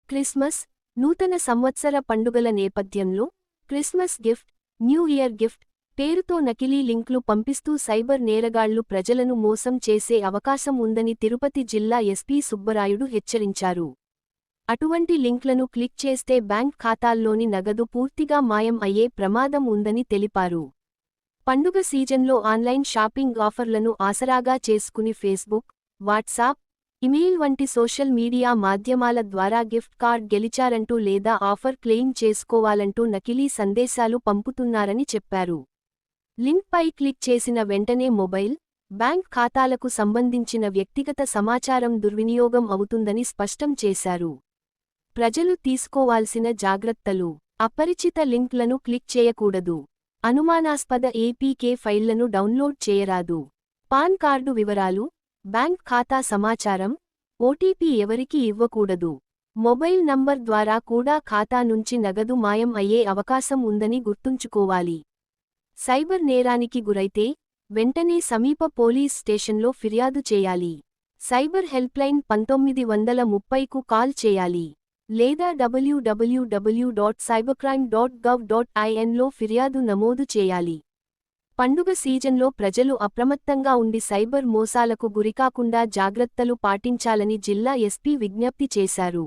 Christmas, నూతన సంవత్సర పండుగల నేపథ్యంలో Christmas gift, new year gift పేరుతో నకిలీ లింక్లు పంపిస్తూ సైబర్ నేరగాళ్లు ప్రజలను మోసం చేసే అవకాశం ఉందని తిరుపతి జిల్లా ఎస్పీ సుబ్బరాయుడు హెచ్చరించారు. అటువంటి లింక్లను క్లిక్ చేస్తే బ్యాంక్ ఖాతాల్లోని నగదు పూర్తిగా మాయం అయ్యే ప్రమాదం ఉందని తెలిపారు. పండుగ సీజన్లో ఆన్లైన్ షాపింగ్ ఆఫర్లను ఆసరాగా చేసుకుని ఫేస్బుక్, వాట్సాప్, ఇమెయిల్ వంటి సోషల్ మీడియా మాధ్యమాల ద్వారా గిఫ్ట్ కార్డ్ గెలిచారంటూ లేదా ఆఫర్ క్లెయిమ్ చేసుకోవాలంటూ నకిలీ సందేశాలు పంపుతున్నారని చెప్పారు. లింక్పై క్లిక్ చేసిన వెంటనే మొబైల్, బ్యాంక్ ఖాతాలకు సంబంధించిన వ్యక్తిగత సమాచారం దుర్వినియోగం అవుతుందని స్పష్టం చేశారు. ప్రజలు తీసుకోవాల్సిన జాగ్రత్తలు: అపరిచిత లింక్లను క్లిక్ చేయకూడదు. అనుమానాస్పద ఏపీకే ఫైళ్లను డౌన్లోడ్ చేయరాదు. పాన్ కార్డు వివరాలు, బ్యాంక్ ఖాతా సమాచారం, ఓటీపీ ఎవరికీ ఇవ్వకూడదు. మొబైల్ నంబర్ ద్వారా కూడా ఖాతా నుంచి నగదు మాయం అయ్యే అవకాశం ఉందని గుర్తుంచుకోవాలి. సైబర్ నేరానికి గురైతే వెంటనే సమీప పోలీస్ స్టేషన్లో ఫిర్యాదు చేయాలి. సైబర్ హెల్ప్లైన్ 1930కు కాల్ చేయాలి. లేదా www.cybercrime.gov.in లో ఫిర్యాదు నమోదు చేయాలి. పండుగ సీజన్లో ప్రజలు అప్రమత్తంగా ఉండి సైబర్ మోసాలకు గురికాకుండా జాగ్రత్తలు పాటించాలని జిల్లా ఎస్పీ విజ్ఞప్తి చేశారు.